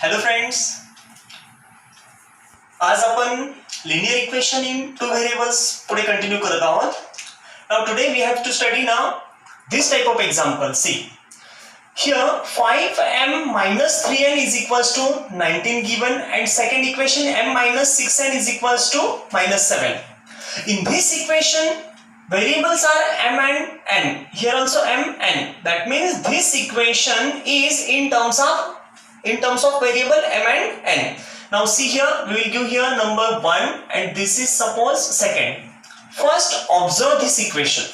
Hello friends, आज आपण linear equation in two variables पुढे कंटिन्यू करत आहोत. Now today we have to study now this type of example. See here 5m minus 3n is equals to 19 given, and second equation m minus 6n is equals to minus 7. In this equation variables are m and n. Here also m n. That means this equation is in terms of variable m and n. Now see here, we will give here number 1 and this is suppose second. First observe this equation.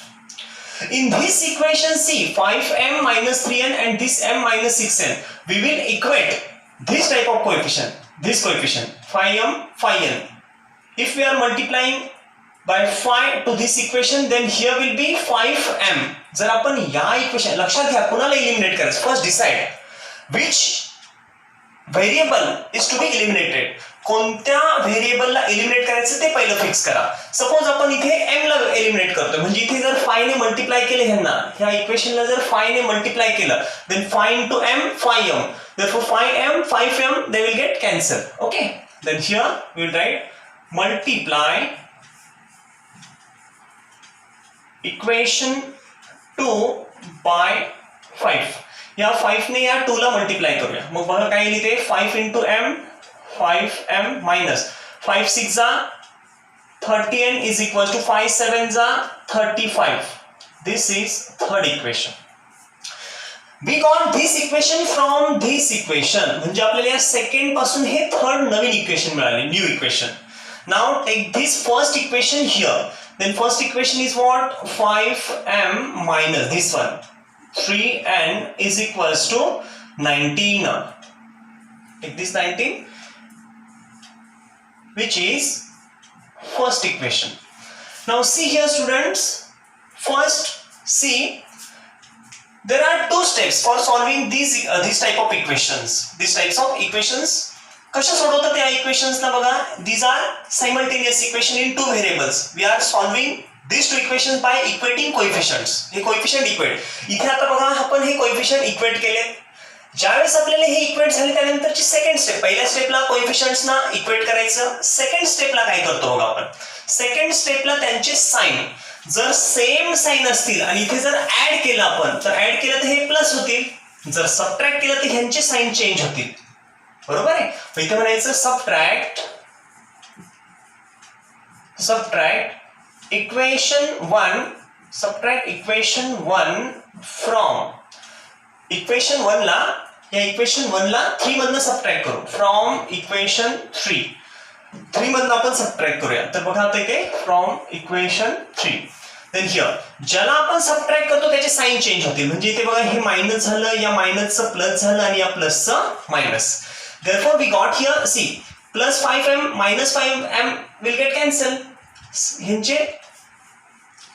In this equation, see 5m minus 3n and this m minus 6n. We will equate this type of coefficient, this coefficient 5m, 5n. If we are multiplying by 5 to this equation, then here will be 5m. जर आपण या equation लक्षात घ्या, कुणाला eliminate करायचं, first decide which variable is to be eliminated. कोणत्या व्हेरिएबलला eliminate करायचं ते पहिलं फिक्स करा. सपोज आपण इथे m ला एलिमिनेट करतोय, म्हणजे इथे जर 5 ने मल्टिप्लाय केले ह्यांना, ह्या इक्वेशनला जर 5 ने मल्टिप्लाय केलं, then 5 into m 5m. Therefore 5m 5m they will get cancelled. Okay, then here we will write multiply equation 2 by 5. या 5 ने या 2 ला मल्टिप्लाय करूया. मग बघा काय येईल इथे 5 into m 5m minus 5 6 जा 30n is equals to 5 7 जा 35. This is third equation. We got this equation from this equation. म्हणजे आपल्याला या सेकंड पासून हे थर्ड नवीन इक्वेशन मिळाले, new equation. Now take this first equation here. Then first equation is what? 5m minus this one 3n is equals to 19. Take this 19, which is first equation. Now see here students, first see there are two steps for solving these this type of equations. These types of equations कशा सोडवतात या equations ना बघा. These are simultaneous equation in two variables. We are solving these two equations by equating coefficients. Hey coefficient equate. इथे आता बघा आपण हे coefficient equate केले. ज्यावेळेस आपल्याला हे इक्वेट झाले त्यानंतरची सेकंड स्टेप, पहिल्या स्टेपला कोएफिशिएंट्स ना इक्वेट करायचं. सेकंड स्टेपला काय करतो बघा आपण, सेकंड स्टेपला त्यांचे साइन जर सेम साइन असतील आणि इथे जर ऍड केलं आपण, तर ऍड केलं तर हे प्लस होतील, जर सबट्रॅक्ट केलं तर ह्यांचे साइन चेंज होतील. बरोबर आहे. मग इथे म्हणायचं सबट्रॅक्ट इक्वेशन 1 फ्रॉम इक्वेशन 1 ला, या इक्वेशन 1 ला 3 मधनं सबट्रॅक्ट करू. फ्रॉम इक्वेशन 3 मधनं आपण सबट्रॅक्ट करूया. तर बघा आता इथे फ्रॉम इक्वेशन 3. देन हियर ज्याला आपण सबट्रॅक्ट करतो त्याचे साइन चेंज होतील. म्हणजे इथे बघा हे मायनस झालं, या मायनसचं प्लस झालं आणि या प्लसचं minus. Therefore we got here, see plus 5m minus 5m will get cancelled. ह्यांचे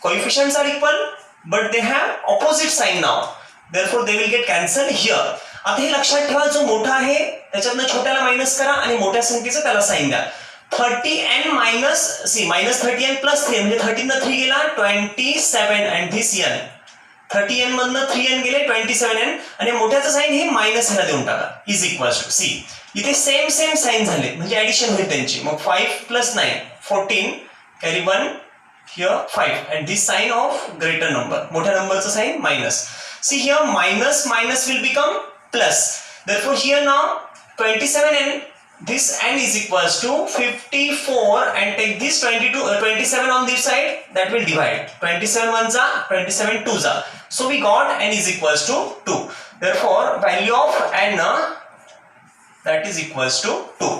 coefficients are equal but they have opposite sign now. Therefore they will get cancelled here. आता हे लक्षात ठेवा, जो मोठा आहे त्याच्यातनं छोट्याला मायनस करा आणि मोठ्या संख्येचं त्याला साइन द्या. 30n minus see minus 30n plus 3 म्हणजे 13 न 3 गेला 27 and this n 30n मधनं 3n गेले 27n आणि मोठ्याचं साइन हे मायनस ह्याला देऊन टाका इज इक्वल्स टू. सी इथे सेम साइन झाले म्हणजे ऍडिशन होईल त्यांची. मग 5 plus 9 14 carry 1 here 5 and this sign of greater number, मोठ्या नंबरचं sign minus. See here minus will become plus. Therefore here now 27n, this n is equals to 54 and take this 27 on this side, that will divide 27 1 जा 27 2 जा. So we got n is equals to 2. Therefore value of n that is equals to 2.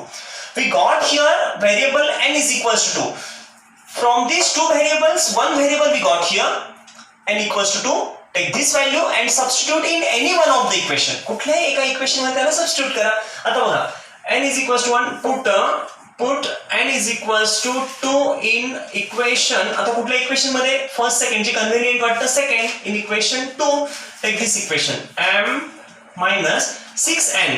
We got here variable n is equals to 2. From these two variables, one variable we got here n equals to 2. Take this value and substitute in any one of the equation. कुठल्याही एका equation मध्ये त्याला substitute करा. आता बघा n is equals to 1, put n is equals to 2 in equation. आता कुठल्या equation मध्ये फर्स्ट सेकंड, जे कन्व्हिनियंट वाटतं second. In equation 2 take this equation m minus 6n,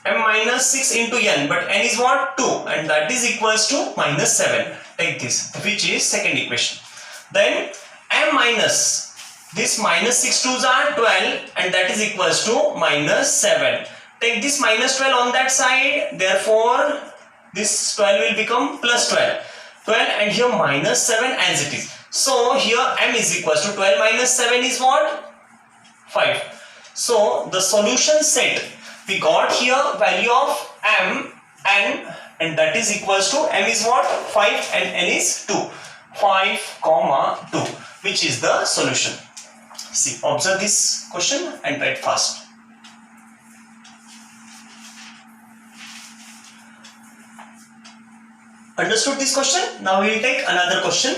m minus 6 into n, but n is what 2 and that is equals to minus 7. Take this, which is second equation. Then m minus this minus 6 2s are 12 and that is equals to minus 7. take this minus 12 on that side, therefore this 12 will become plus 12 and here minus 7 as it is. So here m is equals to 12 minus 7 is what? 5. So the solution set we got here value of m and that is equals to m is what? 5 and n is 2. 5, 2, which is the solution. See, observe this question and write fast. Understood this question? Now we will take another question.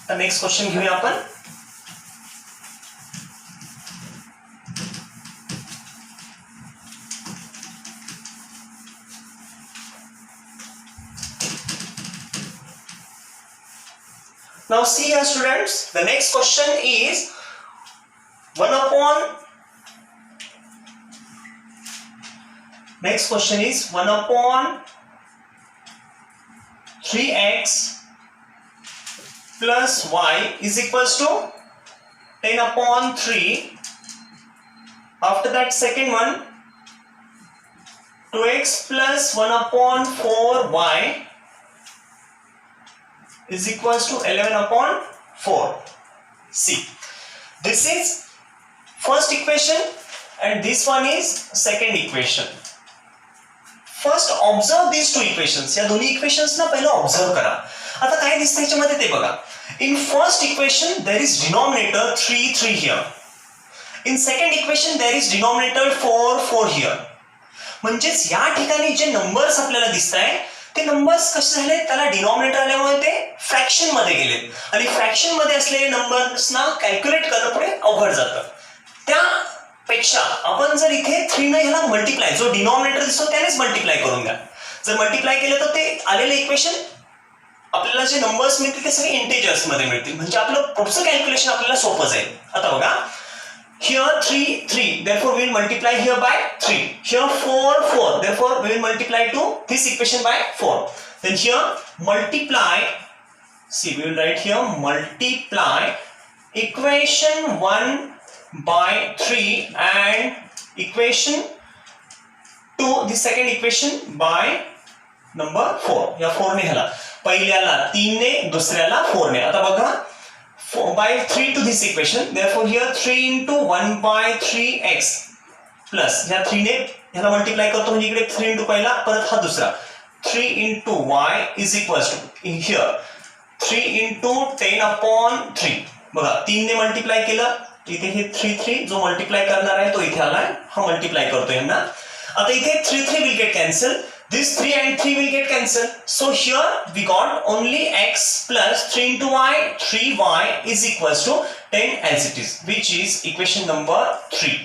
The next question घेऊया आपण. Now see here students, the next question is 1 upon 3x plus y is equals to 10 upon 3. After that second one 2x plus 1 upon 4y is equals to 11 upon 4. See, this is first equation and this one is second equation. First observe these two equations. या दोन्ही equations ना पहिलं observe करा. आता काय दिसतं याच्यामध्ये ते बघा. In first equation there is denominator 3 here. In second equation there is denominator 4 here. म्हणजेच या ठिकाणी जे नंबर्स आपल्याला दिसताय ते नंबर्स कसे झाले, त्याला डिनॉमिनेटर आल्यामुळे ते फ्रॅक्शन मध्ये गेले आणि फ्रॅक्शन मध्ये असलेले नंबर्सना कॅल्क्युलेट करणं पुढे अवघड जातं. त्यापेक्षा आपण जर इथे 3 ने ह्याला मल्टिप्लाय, जो डिनॉमिनेटर दिसतो त्यानेच मल्टिप्लाय करून घ्या. जर मल्टिप्लाय केलं तर ते आलेले इक्वेशन आपल्याला जे नंबर्स मिळतील ते सगळे इंटिजर्स मध्ये मिळतील. म्हणजे आपलं पुढचं कॅल्क्युलेशन आपल्याला सोपं जाईल. आता बघा, here 3, therefore we will multiply here by 3. Here 4, therefore we will multiply to this equation by 4. Then here multiply, see we will write here multiply equation 1 by 3 and equation 2, the second equation by number 4. या 4 ने ह्याला पहिल्याला 3 ने, दुसऱ्याला 4 ने. आता बघा 4 by 3 to this equation, therefore here 3 into 1 by 3x plus ह्या 3 ने ह्याला मल्टिप्लाय करतो म्हणजे इकडे 3 into पहिला परत हा दुसरा 3 into y is equals to here 3 into 10 upon 3. बघा 3 ने मल्टिप्लाय केलं इथे हे 3 जो मल्टिप्लाय करणार आहे तो इथे आलाय, हा मल्टिप्लाय करतो यांना. आता इथे 3 will get cancel. This 3 and 3 will get cancelled. So here we got only x plus 3 into y, 3y is equals to 10 as it is, which is equation number 3.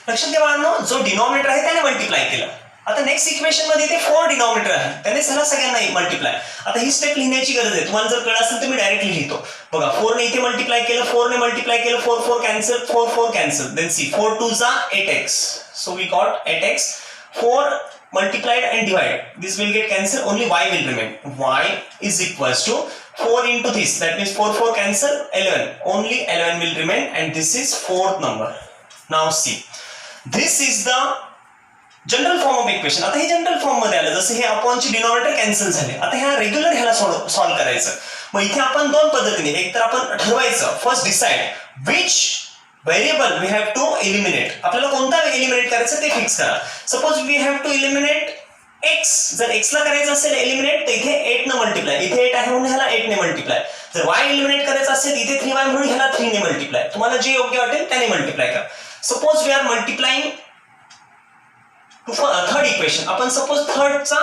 लक्षात घ्या बाळांनो, जो डिनॉमिनेटर आहे त्याने मल्टिप्लाय केलं. आता नेक्स्ट इक्वेशन मध्ये ते 4 डिनॉमिनेटर आहे, त्याने ह्याला सगळ्यांना मल्टिप्लाय. आता ही स्टेप लिहिण्याची गरज आहे, तुम्हाला जर कळलं असेल तर मी डायरेक्टली लिहितो. बघा 4 ने इथे मल्टिप्लाय केलं, 4 ने मल्टिप्लाय केलं, 4 कॅन्सल, 4 कॅन्सल. देन सी 4 2 जा 8x. So we got 8x. 4 multiplied and divided, this will get cancelled, only y will remain. Y is equals to 4 into this, that means 4 cancel, 11, only 11 will remain and this is fourth number. Now see, this is the general form of equation. आता हे general form मध्ये आलं, जसं हे अपॉनचे denominator cancel झाले. आता ह्या regular ह्याला solve करायचं. मग इथे आपण दोन पद्धतीने, एक तर आपण ठरवायचं first decide which variable we have to eliminate. आपल्याला कोणता एलिमिनेट करायचं ते फिक्स करा. Suppose we have to eliminate x. जर x ला करायचं असेल एलिमिनेट तर इथे 8 ने मल्टिप्लाय, इथे 8 आहे म्हणून ह्याला 8 ने मल्टिप्लाय. जर y एलिमिनेट करायचं असेल इथे 3y म्हणून ह्याला 3 ने मल्टिप्लाय. तुम्हाला जे योग्य वाटेल त्याने मल्टिप्लाय करा. Suppose we are multiplying to third equation. आपण सपोज थर्डचा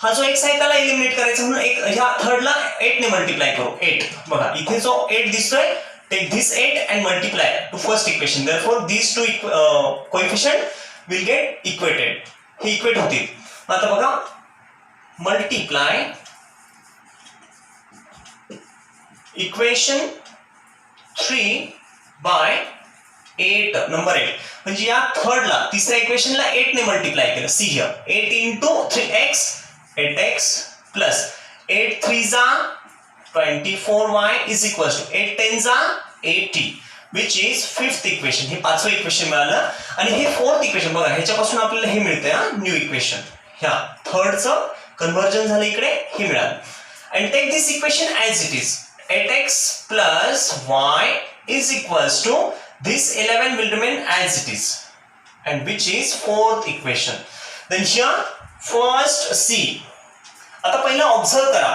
हा जो x आहे त्याला एलिमिनेट करायचं म्हणून एक ह्या थर्डला 8 ने मल्टिप्लाय करू. 8 बघा इथे जो 8 दिसतोय, take this 8 and multiply to first equation. Therefore these two coefficient will get equated. हे इक्वेट होतील. आता बघा multiply equation 3 by 8 number 8. म्हणजे या थर्डला तिसऱ्या इक्वेशनला 8 ने मल्टिप्लाय केलं. See here 8 into 3x 8x plus 8 3 जा 24y is equals to 8 10 जा 80. Which is fifth equation. हे पाचवं इक्वेशन मिळालं आणि हे फोर्थ इक्वेशन बघा ह्याच्यापासून आपल्याला हे मिळतंय न्यू इक्वेशन. ह्या थर्डचं कन्व्हर्जन झालं इकडे हे मिळालं. And take this equation as it is. 8x plus y is equals to this 11 will remain as it is, and which is fourth equation. Then here first C. आता पहिला observe करा.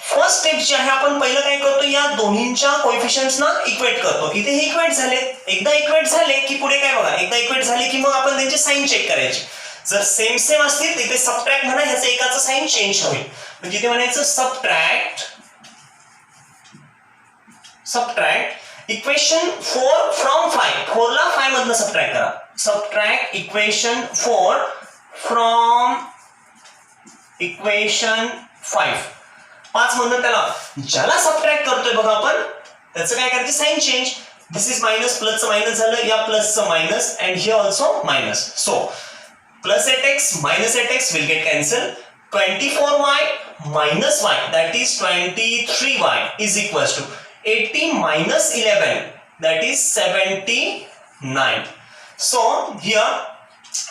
First step जी आहे आपण पहिलं काय करतो या दोन्हींच्या कोएफिशियंट्सना equate करतो. इथे हे इक्वेट झाले. एकदा इक्वेट झाले की पुढे काय बघा एकदा इक्वेट झाले की मग आपण त्यांचे साइन चेक करायचे. जर सेम सेम असतील तिथे सबट्रॅक्ट म्हणा ह्याचं एकाचं साइन चेंज होईल. म्हणजे इथे म्हणायचं सबट्रॅक्ट इक्वेशन 4 फ्रॉम 5. 4 ला 5 मधनं सबट्रॅक्ट करा. Subtract equation 4 from equation 5. 5 मधनं त्याला ज्याला सबट्रॅक्ट करतोय बघा आपण त्याचं काय करायचं sign change. This is minus प्लसचं मायनस झालं या प्लसचं minus and here also minus. So plus 8x minus 8x will get cancelled. 24y minus y that is 23y is equals to 80 minus 11 that is 79. So here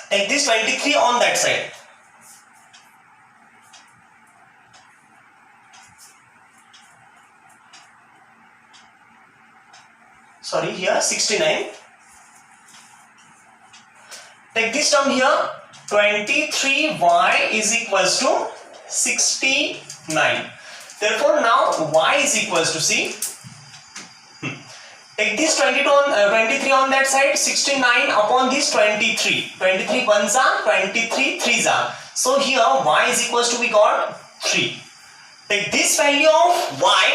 take this 23 on that side. Sorry, here 69. Take this term here. 23y is equals to 69. Therefore now y is equals to see. Take this 23 on that side. 69 upon this 23. 23 ones are 23 threes are. So here y is equals to we got 3. Take this value of y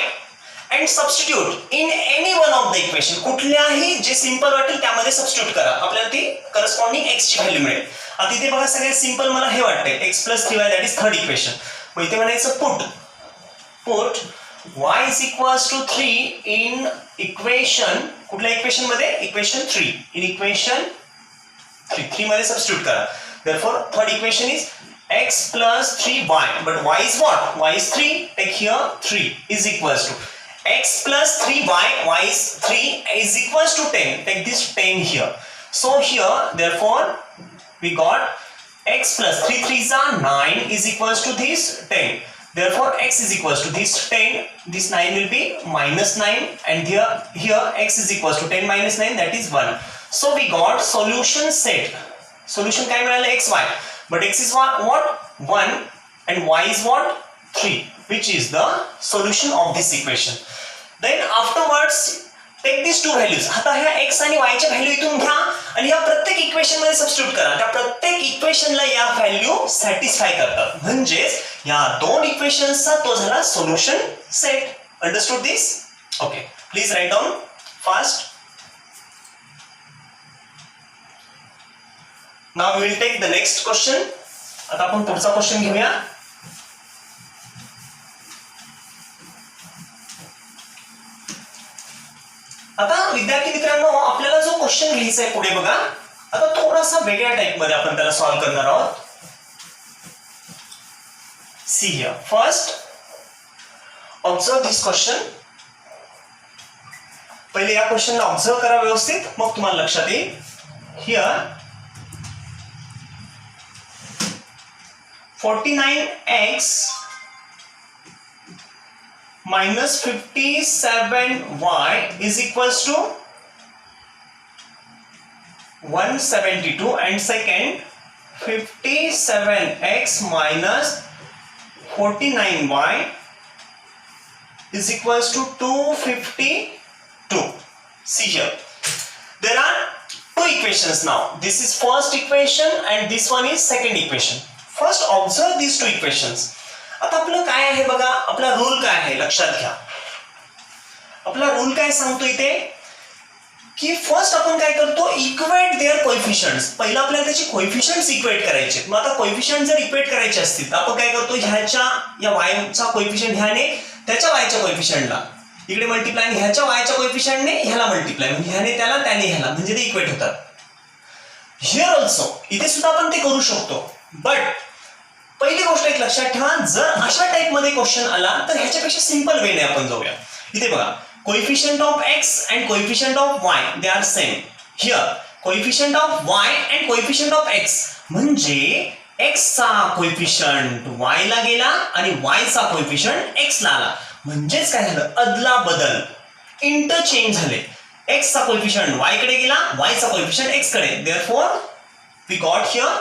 and substitute in any one of the equation. कुठल्याही जे simple वाटेल त्यामध्ये substitute करा. आपल्याला ती corresponding x ची value मिळेल. आता इथे बघा सगळ्यात सिंपल मला हे वाटतंय x + 3y that is third equation. मग इथे म्हणायचं put y is equals to 3 in equation कुठल्या इक्वेशन मध्ये इक्वेशन 3 इन इक्वेशन 3 मध्ये सबस्टिट्यूट करा. therefore third equation is x plus 3y but y is what? Y is 3. take here 3 is equals to x plus 3y, y is 3 is equals to 10. Take this 10 here. So here therefore we got x plus 3 3s are 9 is equals to this 10. Therefore x is equals to this 10. This 9 will be minus 9 and here x is equals to 10 minus 9 that is 1. So we got solution set. Solution काय मिळालं xy. But x is what? 1 and y is what? 3, which is the solution of this equation. Then afterwards take these two values. आता ह्या x आणि y च्या value इथून घ्या आणि या प्रत्येक इक्वेशन मध्ये सबस्टिट्यूट करा. त्या प्रत्येक इक्वेशनला या व्हॅल्यू सॅटिस्फाय करतात. म्हणजेच या दोन इक्वेशन्सचा तो झाला solution set. Understood this? Okay, please write down fast. Now we will take the next question. आता आपण पुढचा क्वेश्चन घेऊया. आता विद्यार्थी मित्रांनो आपल्याला जो क्वेश्चन घ्यायचा आहे पुढे बघा. आता थोडासा वेगळ्या टाइप मध्ये आपण त्याला सॉल्व्ह करणार आहोत. See here first observe this question. पहिले या क्वेश्चनला ऑब्झर्व करा व्यवस्थित मग तुम्हाला लक्षात येईल. Here 49x minus 57y is equals to 172 and second 57x minus 49y is equals to 252. See here there are two equations now. This is first equation and this one is second equation. First observe these two equations. आता आपलं काय आहे बघा. आपला rule काय आहे लक्षात घ्या. आपला रूल काय सांगतो इथे की फर्स्ट आपण काय करतो इक्वेट देअर कोएफिशियंट्स. पहिला आपल्याला त्याचे कोएफिशियंट्स इक्वेट करायचे. मग आता कोएफिशियंट जर इक्वेट करायचे असतील तर आपण काय करतो ह्याच्या या y चा कोएफिशियंट ह्याने त्याच्या y च्या कोएफिशियंटला इकडे मल्टिप्लाय आणि ह्याच्या y च्या कोएफिशियंटने ह्याला मल्टिप्लाय म्हणजे ह्याने त्याला त्याने ह्याला म्हणजे ते इक्वेट होतात. हिअर ऑल्सो इथे सुद्धा आपण ते करू शकतो. बट पहिली गोष्ट एक लक्षात ठेवा जर अशा टाइप मध्ये क्वेश्चन आला तर ह्याच्यापेक्षा सिंपल वेने आपण जाऊया. इथे बघा coefficient of x and coefficient of y they are same. Here coefficient of y and coefficient of x म्हणजे x चा कोएफिशियंट y ला गेला आणि y चा कोएफिशियंट x ला आला. म्हणजेच काय झालं, अदला बदल, इंटरचेंज झाले. x चा कोएफिशियंट y कडे गेला, y चा कोएफिशियंट x कडे. Therefore we got here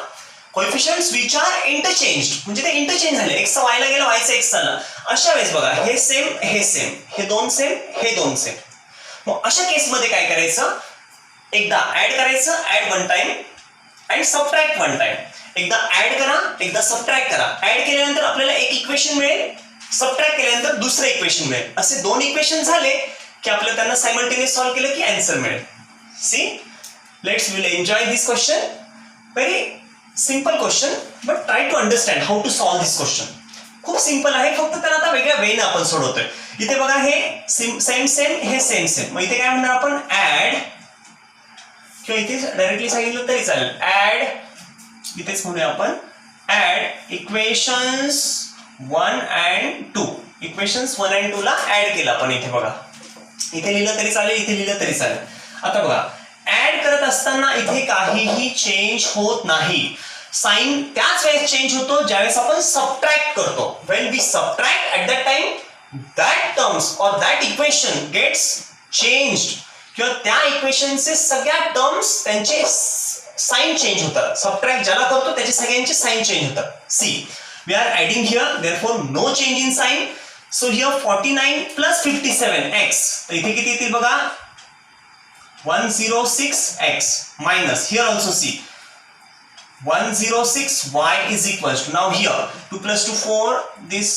coefficients which are interchanged, म्हणजे ते इंटरचेंज झाले. x चा y ला गेला, y चा x ला आला. अशा वेळेस बघा हे सेम, हे दोन सेम, हे दोन सेम. मग अशा केस मध्ये काय करायचं, एकदा ऍड करायचं, add one time and subtract one time. एकदा ऍड करा, एकदा सबट्रॅक्ट करा. ऍड केल्यानंतर आपल्याला एक इक्वेशन मिळेल, सबट्रॅक्ट केल्यानंतर दुसरं इक्वेशन मिळेल. असे दोन इक्वेशन झाले की आपल्याला त्यांना सायमल्टेनियस सॉल्व्ह केलं की आन्सर मिळेल. See, let's will enjoy this question. Very simple question, but try to understand how to solve this question. खूप सिंपल आहे, फक्त त्याला आता वेगळ्या वेने आपण सोडवतोय. इथे बघा हे सेम सेम, हे सेम सेम. मग इथे काय म्हणणार आपण, ऍड, किंवा इथे डायरेक्टली सांगितलं तरी चालेल, ऍड, इथेच म्हणूया आपण add equations 1 and 2. Equations 1 and 2 ला ऍड केलं आपण. इथे बघा, इथे लिहिलं तरी चालेल, इथे लिहिलं तरी चालेल. आता बघा ऍड करत असताना इथे काहीही चेंज होत नाही. साइन त्याच वेळेस चेंज होतो ज्यावेळेस आपण सबट्रॅक्ट करतो. When we subtract at that time that terms और दॅट इक्वेशन गेट्स चेंज्ड, किंवा त्या इक्वेशनचे सगळ्या टर्म्स त्यांचे साइन चेंज होतात. सबट्रॅक्ट ज्याला करतो त्याचे सगळ्यांचे साइन चेंज होतात. See, we are adding here, therefore no change in sign. So here 49 plus 57x, तर इथे किती येतील बघा, 106x minus, here also see 106y is equals to, now here 2 plus 2 4, this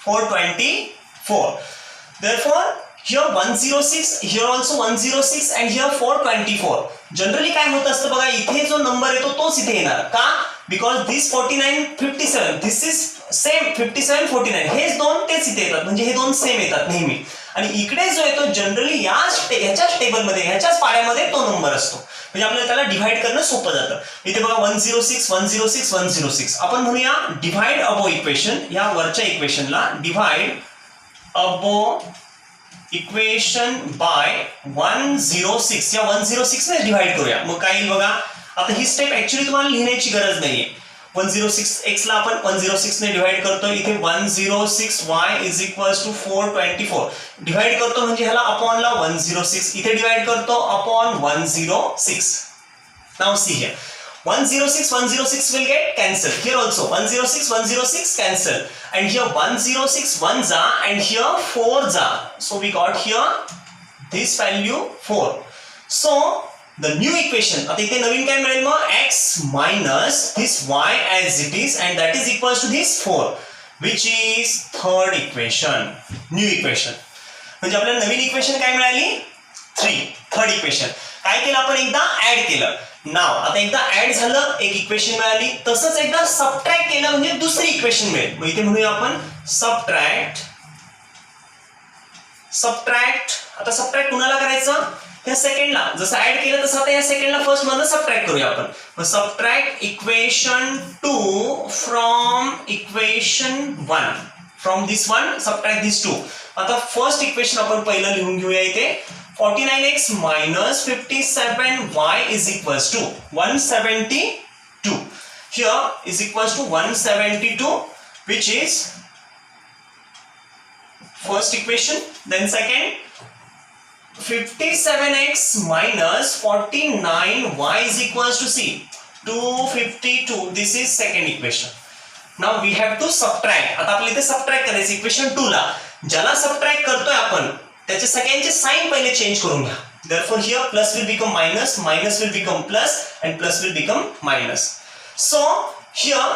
424. Therefore here 106, here also 106 and here 424. Generally काय होत असतं बघा, इथे जो नंबर येतो तोच इथे येणार. का? Because this 49 57, this is same 57 49, हेच दोन तेच इथे येतात, म्हणजे हे दोन सेम येतात नेहमी. आणि इकडे जो येतो जनरली ह्याच्याच टेबलमध्ये, ह्याच्याच पाड्यामध्ये तो नंबर असतो, म्हणजे आपल्याला त्याला डिव्हाइड करणं सोपं जातं. इथे बघा 106 106 106. आपण म्हणूया डिव्हाइड अबो इक्वेशन, या वरच्या इक्वेशनला डिव्हाइड अबो इक्वेशन बाय 106, या 106 ने डिव्हाइड करूया. मग काय येईल बघा, आता ही स्टेप ऍक्च्युअली तुम्हाला लिहिण्याची गरज नाहीये. 106x ला आपण 106 ने डिव्हाइड करतो. इथे 106y is equals to 424 divide करतो, म्हणजे ह्याला अपॉन ला 106, इथे डिव्हाइड करतो upon 106. Now see here 106 106 will get cancelled. Here also 106 106 cancel, and here 106 1 जा and here 4 जा. So we got here this value 4. So the new equation, आता इथे नवीन काय मिळेल मग, x minus this y as it is, and that is equals to this 4, which is third equation, new equation. म्हणजे आपल्याला नवीन equation काय मिळाली, 3, third equation. काय केलं आपण, एकदा ऍड केलं. नाव आता एकदा ऍड झालं, एक इक्वेशन मिळाली. तसंच एकदा सबट्रॅक्ट केलं म्हणजे दुसरी इक्वेशन मिळेल. मग इथे म्हणूया आपण सबट्रॅक्ट. आता सबट्रॅक्ट कुणाला करायचं, त्या सेकंडला. जसं ऍड केलं तसं आता या सेकंडला फर्स्ट मधनं सबट्रॅक्ट करूया आपण. मग subtract equation 2 from equation 1, from this 1 subtract this 2. आता फर्स्ट इक्वेशन आपण पहिलं लिहून घेऊया. इथे 49x minus 57y is equals to 172. Here is equals to 172, which is first equation. Then second, 57x minus 49y is equals to c 252. This is second equation. Now we have to subtract. आता आपल्याला इथे subtract करायचं equation 2 ला. ज्याला subtract करतोय आपण त्याचे सगळ्यांचे sign पहिले चेंज करून घ्या. Therefore here plus will become minus, minus will become plus, and plus will become minus. So here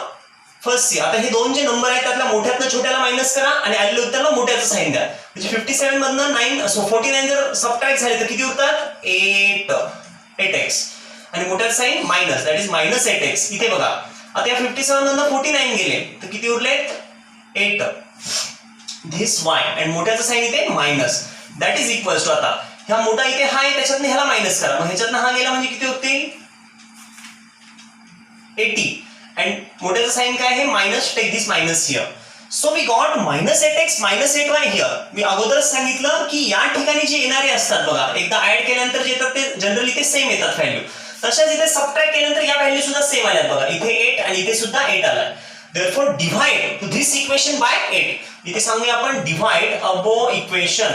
first see, आता हे दोन जे नंबर आहेत त्यातल्या मोठ्यातनं छोट्याला मायनस करा आणि आलेल्या उत्तराला मोठ्याचं साइन द्या. म्हणजे 57 मधनं 49 जर सबट्रॅक्ट झाले तर किती उरतात, 8x, आणि मोठ्याचं sign minus, that is minus 8x. इथे बघा आता या 57 मधनं 49 गेले तर किती उरलेत, 8 this y, and मोठ्याचं साइन इथे minus, that is equals to, आता ह्या मोठा इथे हा आहे त्याच्यातनं ह्याला मायनस करा. मग ह्याच्यातनं हा गेला म्हणजे किती होतील, 80, and मोठ्याचं साइन काय आहे, minus, take this minus here. So we got -8x -8y here. मी अगोदरच सांगितलं की या ठिकाणी जे येणारे असतात बघा, एकदा ऍड केल्यानंतर जे येतात ते जनरली ते सेम येतात व्हॅल्यू. तशाच इथे सबट्रॅक्ट केल्यानंतर या व्हॅल्यू सुद्धा सेम आल्यात बघा. इथे 8 आणि इथे सुद्धा 8 आलाय. Therefore divide to this equation by 8. इथे सांगूया आपण divide above equation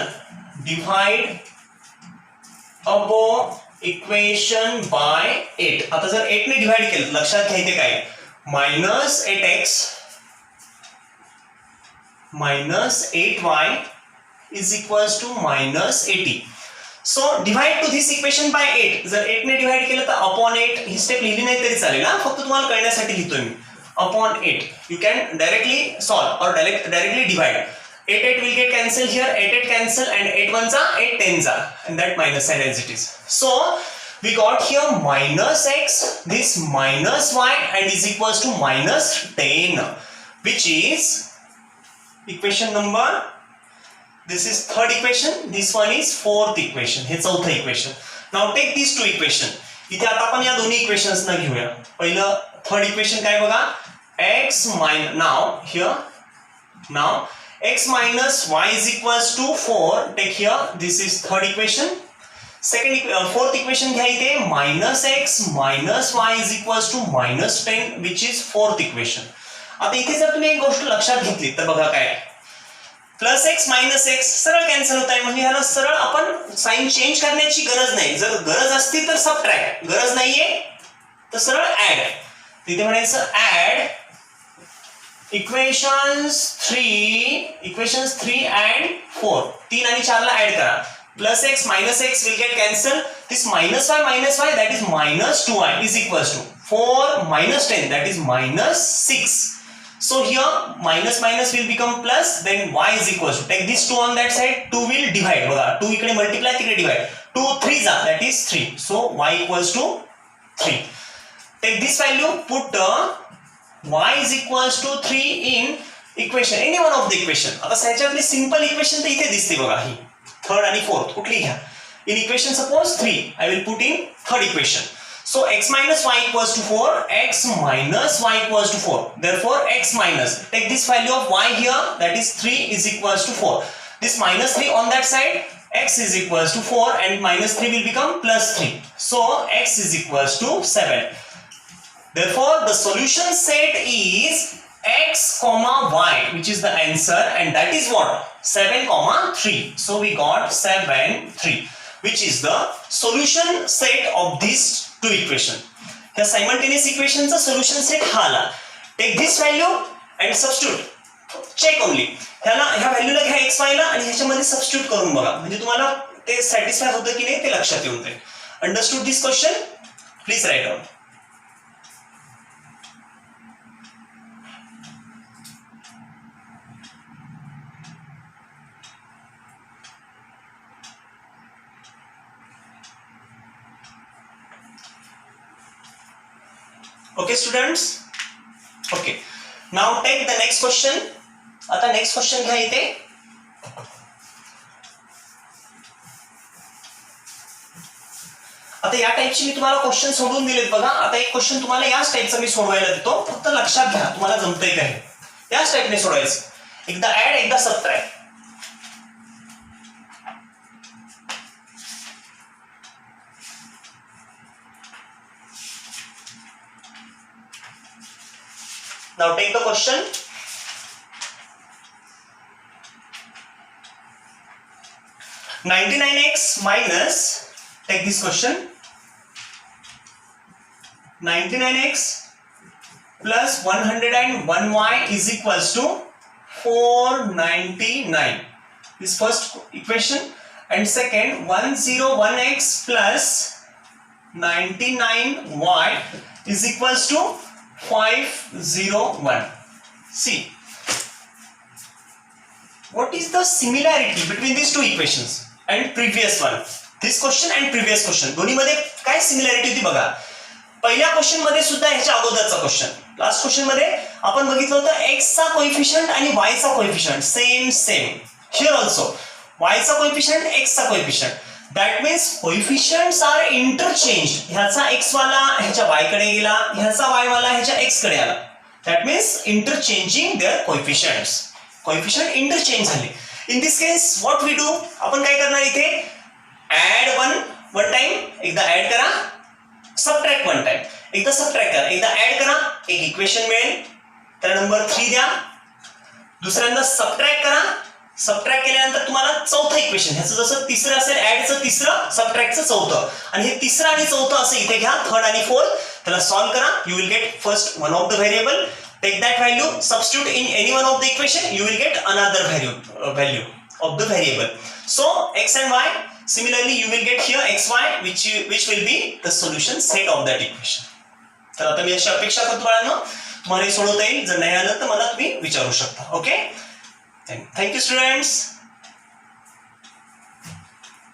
by 8. आता जर 8 ने डिवाइड केलं लक्षात घ्या इथे काय -8x -8y is equals to -80. So divide to this equation by 8. जर 8 ने डिवाइड केलं तर upon 8 ही स्टेप लिहिली नाही तरी चालेल ना, फक्त तुम्हाला कळण्यासाठी लिहितोय मी. Upon 8 you can directly solve or directly divide. 8 will get cancelled here, 8 cancel, and 8 1s are 8 10s are, and that minus sign as it is. So we got here -x, this -y, and is equals to -10, which is equation number. This is third equation, this one is fourth equation. हे चौथं equation. Now take these two equation. इथे आता आपण या दोन्ही equations ना घेऊया. पहिलं third equation काय बघा, x minus now x minus y is equals to 4. Take here, this is third equation. Fourth equation घ्या इथे -x minus y is equals to -10, which is fourth equation. आता इथे जर तुम्ही एक गोष्ट लक्षात घेतली तर बघा काय, +x -x सरळ कॅन्सल होत आहे, म्हणजे ह्याला सरळ आपण साइन चेंज करण्याची गरज नाही. जर गरज असती तर सबट्रॅक्ट, गरज नाहीये तर सरळ ऍड. तिथे म्हणायचं ऍड इक्वेशन्स 3 and 4. 3 आणि 4 ला ऍड करा. +x -x will get cancelled. This -y that is -2y is equals to 4 -10 that is -6. So here minus will become plus, then y is equals to, take this 2 on that side, 2 will divide बघा, 2 इकडे multiply तिकडे divide, 2 3s are, that is 3. So y equals to 3. Take this value, put y is equals to 3 in equation, any one of the equation. आता ह्याच्यातली simple equation तर इथे दिसते बघा, ही third आणि fourth कुठली घ्या. In equation suppose 3, I will put in third equation. So x minus y equals to 4, x minus y equals to 4. Therefore x minus, take this value of y here, that is 3 is equals to 4. This -3 on that side, x is equals to 4 and -3 will become +3. So x is equals to 7. Therefore the solution set is x comma y, which is the answer, and that is what, 7 comma 3. So we got 7 3, which is the solution set of these two equation. ह्या simultaneous equation चा solution set हा आला. Take this value and substitute, check only. ह्या व्हॅल्यूला घ्या x y ला आणि ह्याच्यामध्ये substitute करून बघा, म्हणजे तुम्हाला ते सॅटिस्फाय होतं की नाही ते लक्षात येऊन जाईल. Understood this question? Please write down. Okay students, okay, now take the next question. आता next question घ्या इथे. आता या टाइपची मी तुम्हाला क्वेश्चन सोडून दिलेत बघा. आता एक क्वेश्चन तुम्हाला याच टाइपचा मी सोडवायला देतो, फक्त लक्षात घ्या तुम्हाला जमतंय काय, याच टाइपने सोडवायचं. एकदा ऍड एकदा subtract. Now take the question. (99x minus), take this question, 99x plus 101y is equals to 499. This first equation, and second 101x plus 99y is equals to 501. See, what is the similarity between these two equations and previous one? This question and previous question, दोन्ही मध्ये काय similarity होती बघा. पहिल्या question मध्ये सुद्धा ह्याच्या अगोदरचा question, last question मध्ये आपण बघितलं होतं x चा कोएफिशियंट आणि y चा coefficient same. Here also y चा कोएफिशियंट x चा coefficient. That means coefficients are interchanged. ह्याचा x वाला ह्याच्या y कडे गेला, ह्याचा y वाला ह्याच्या x कडे आला. That means interchanging their coefficients. Coefficient interchange झाले. In this case what we do, आपण काय करणार इथे ऍड वन टाइम, एकदा ऍड करा, सबट्रॅक्ट वन टाइम, एकदा सबट्रॅक्ट करा, एकदा ऍड करा, एक इक्वेशन मिळेल, त्याला नंबर 3 द्या, दुसऱ्यांदा सबट्रॅक्ट करा, सबट्रॅक्ट केल्यानंतर तुम्हाला चौथं इक्वेशन, ह्याचं जसं तिसरं असेल ऍडचं तिसरं, सबट्रॅक्टचं चौथं, आणि हे तिसरं आणि चौथं असं इथे घ्या, थर्ड आणि फोर्थ, त्याला सॉल्व्ह करा. You will get first one of the variable, take that value, substitute in any one of the equation, you will get another value of the variable. So x and y, similarly you will get here xy which will be the solution set of that equation. तर आता मी अशी अपेक्षा करतो बाळांनो तुम्हाला हे सोडवता येईल. जर नाही आलं तर मला तुम्ही विचारू शकता. Okay, thank you students.